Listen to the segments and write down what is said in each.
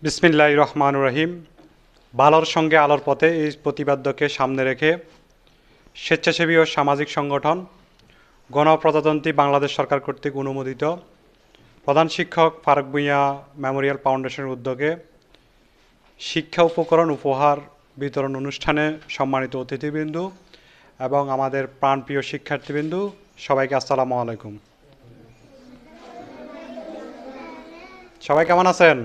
বিসমিল্লাহির রহমানির রহিম। ভালোর সঙ্গে আলোর পথে এই প্রতিপাদ্যকে সামনে রেখে স্বেচ্ছাসেবী ও সামাজিক সংগঠন গণপ্রজাতন্ত্রী বাংলাদেশ সরকার কর্তৃক অনুমোদিত প্রধান শিক্ষক ফারুক ভূঁইয়া মেমোরিয়াল ফাউন্ডেশনের উদ্যোগে শিক্ষা উপকরণ উপহার বিতরণ অনুষ্ঠানে সম্মানিত অতিথিবৃন্দ এবং আমাদের প্রাণপ্রিয় শিক্ষার্থীবৃন্দ, সবাইকে আসসালামু আলাইকুম। সবাই কেমন আছেন?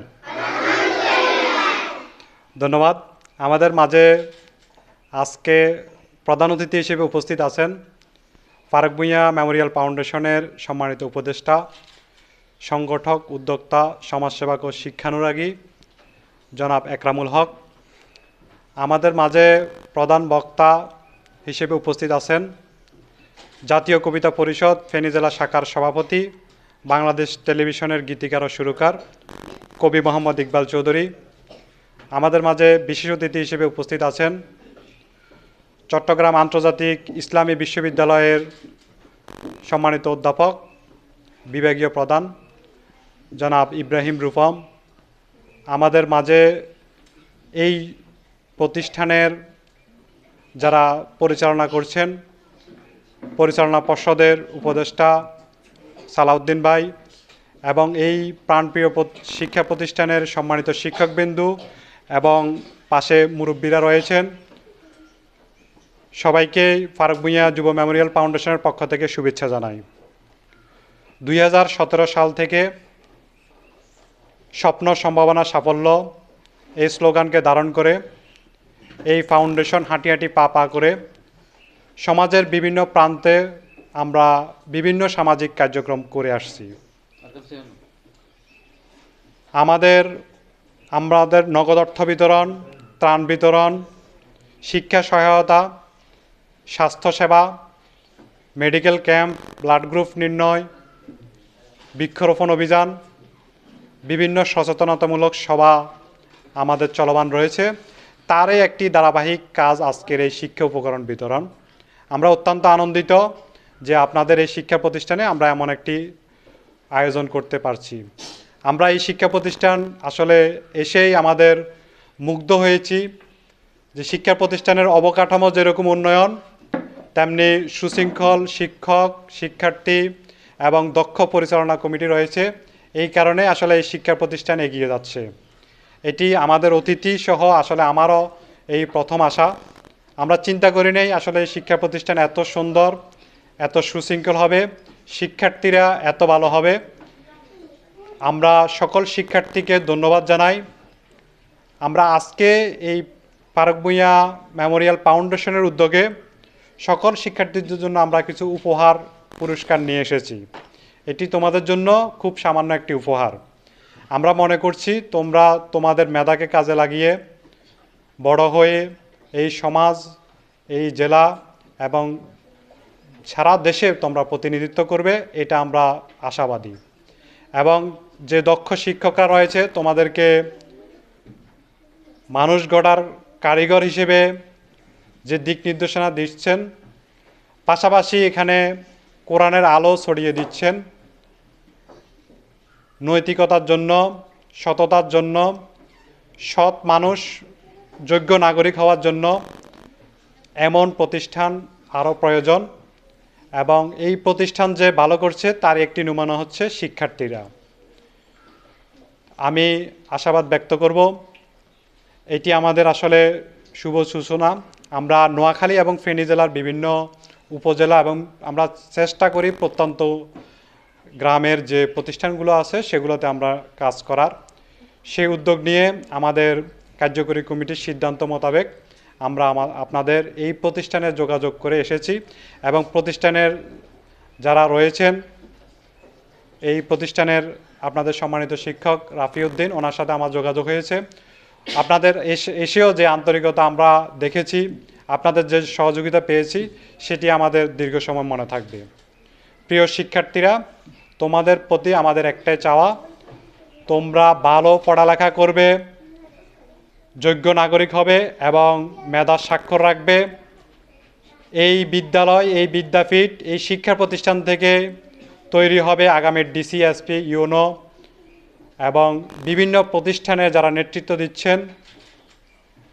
ধন্যবাদ। আমাদের মাঝে আজকে প্রধান অতিথি হিসেবে উপস্থিত আছেন ফারুক ভূঁইয়া মেমোরিয়াল ফাউন্ডেশনের সম্মানিত উপদেষ্টা, সংগঠক, উদ্যোক্তা, সমাজসেবক ও শিক্ষানুরাগী জনাব একরামুল হক। আমাদের মাঝে প্রধান বক্তা হিসেবে উপস্থিত আছেন জাতীয় কবিতা পরিষদ ফেনী জেলা শাখার সভাপতি, বাংলাদেশ টেলিভিশনের গীতিকার ও সুরকার কবি মোহাম্মদ ইকবাল চৌধুরী। আমাদের মাঝে বিশেষ অতিথি হিসেবে উপস্থিত আছেন চট্টগ্রাম আন্তর্জাতিক ইসলামী বিশ্ববিদ্যালয়ের সম্মানিত অধ্যাপক, বিভাগীয় প্রধান জনাব ইব্রাহিম রূপম। আমাদের মাঝে এই প্রতিষ্ঠানের যারা পরিচালনা করছেন, পরিচালনা পর্ষদের উপদেষ্টা সালাউদ্দিন ভাই এবং এই প্রাণপ্রিয় শিক্ষা প্রতিষ্ঠানের সম্মানিত শিক্ষকবৃন্দু এবং পাশে মুরব্বীরা রয়েছেন, সবাইকে ফারুক ভূঁইয়া যুব মেমোরিয়াল ফাউন্ডেশনের পক্ষ থেকে শুভেচ্ছা জানাই। 2017 সাল থেকে স্বপ্ন, সম্ভাবনা, সাফল্য এই স্লোগানকে ধারণ করে এই ফাউন্ডেশন হাঁটি হাঁটি পা পা করে সমাজের বিভিন্ন প্রান্তে আমরা বিভিন্ন সামাজিক কার্যক্রম করে আসছি। আমাদের নগদ অর্থ বিতরণ, ত্রাণ বিতরণ, শিক্ষা সহায়তা, স্বাস্থ্যসেবা, মেডিকেল ক্যাম্প, ব্লাড গ্রুপ নির্ণয়, বৃক্ষরোপণ অভিযান, বিভিন্ন সচেতনতামূলক সভা আমাদের চলমান রয়েছে। তারই একটি ধারাবাহিক কাজ আজকের এই শিক্ষা উপকরণ বিতরণ। আমরা অত্যন্ত আনন্দিত যে আপনাদের এই শিক্ষা প্রতিষ্ঠানে আমরা এমন একটি আয়োজন করতে পারছি। আমরা এই শিক্ষা প্রতিষ্ঠান আসলে এসেই আমাদের মুগ্ধ হয়েছি যে শিক্ষা প্রতিষ্ঠানের অবকাঠামো যেরকম উন্নয়ন, তেমনি সুশৃঙ্খল শিক্ষক, শিক্ষার্থী এবং দক্ষ পরিচালনা কমিটি রয়েছে। এই কারণে আসলে এই শিক্ষা প্রতিষ্ঠান এগিয়ে যাচ্ছে। এটি আমাদের অতিথি সহ আসলে আমারও এই প্রথম আসা। আমরা চিন্তা করি নাই আসলে এই শিক্ষা প্রতিষ্ঠান এত সুন্দর, এত সুশৃঙ্খল হবে, শিক্ষার্থীরা এত ভালো হবে। আমরা সকল শিক্ষার্থীকে ধন্যবাদ জানাই। আমরা আজকে এই ফারুক ভূঁইয়া মেমোরিয়াল ফাউন্ডেশনের উদ্যোগে সকল শিক্ষার্থীদের জন্য আমরা কিছু উপহার পুরস্কার নিয়ে এসেছি। এটি তোমাদের জন্য খুব সামান্য একটি উপহার। আমরা মনে করছি তোমরা তোমাদের মেধাকে কাজে লাগিয়ে বড় হয়ে এই সমাজ, এই জেলা এবং সারা দেশে তোমরা প্রতিনিধিত্ব করবে, এটা আমরা আশাবাদী। এবং যে দক্ষ শিক্ষকরা রয়েছে তোমাদেরকে মানুষ গড়ার কারিগর হিসেবে যে দিক নির্দেশনা দিচ্ছেন, পাশাপাশি এখানে কোরআনের আলো ছড়িয়ে দিচ্ছেন, নৈতিকতার জন্য, সততার জন্য, সৎ মানুষ, যোগ্য নাগরিক হওয়ার জন্য এমন প্রতিষ্ঠান আরও প্রয়োজন। এবং এই প্রতিষ্ঠান যে ভালো করছে তার একটি নমুনা হচ্ছে শিক্ষার্থীরা। আমি আশাবাদ ব্যক্ত করব এটি আমাদের আসলে শুভ সূচনা। আমরা নোয়াখালী এবং ফেনী জেলার বিভিন্ন উপজেলা এবং আমরা চেষ্টা করি প্রত্যন্ত গ্রামের যে প্রতিষ্ঠানগুলো আছে সেগুলোতে আমরা কাজ করার। সেই উদ্যোগ নিয়ে আমাদের কার্যকরী কমিটির সিদ্ধান্ত মোতাবেক আমরা আপনাদের এই প্রতিষ্ঠানে যোগাযোগ করে এসেছি এবং প্রতিষ্ঠানের যারা রয়েছেন, এই প্রতিষ্ঠানের আপনাদের সম্মানিত শিক্ষক রাফিউদ্দিন, ওনার সাথে আমার যোগাযোগ হয়েছে। আপনাদের এসেও যে আন্তরিকতা আমরা দেখেছি, আপনাদের যে সহযোগিতা পেয়েছি, সেটি আমাদের দীর্ঘ সময় মনে থাকবে। প্রিয় শিক্ষার্থীরা, তোমাদের প্রতি আমাদের একটাই চাওয়া, তোমরা ভালো পড়ালেখা করবে, যোগ্য নাগরিক হবে এবং মেধার স্বাক্ষর রাখবে। এই বিদ্যালয়, এই বিদ্যাপীঠ, এই শিক্ষা প্রতিষ্ঠান থেকে তৈরি হবে আগামীর ডিসি, এসপি, ইউনো এবং বিভিন্ন প্রতিষ্ঠানে যারা নেতৃত্ব দিচ্ছেন,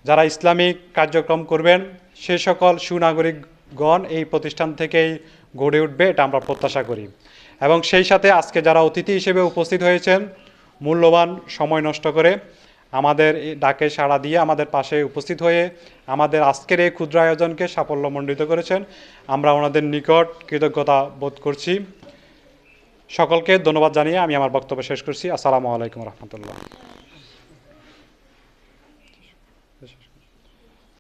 যারা ইসলামিক কার্যক্রম করবেন, সে সকল সুনাগরিকগণ এই প্রতিষ্ঠান থেকেই গড়ে উঠবে, এটা আমরা প্রত্যাশা করি। এবং সেই সাথে আজকে যারা অতিথি হিসেবে উপস্থিত হয়েছেন, মূল্যবান সময় নষ্ট করে আমাদের ডাকে সাড়া দিয়ে আমাদের পাশে উপস্থিত হয়ে আমাদের আজকের এই ক্ষুদ্র আয়োজনকে সাফল্যমণ্ডিত করেছেন, আমরা ওনাদের নিকট কৃতজ্ঞতা বোধ করছি। সকলকে ধন্যবাদ জানিয়ে আমি আমার বক্তব্য শেষ করছি। আসসালামু আলাইকুম রহমতুল্লাহ।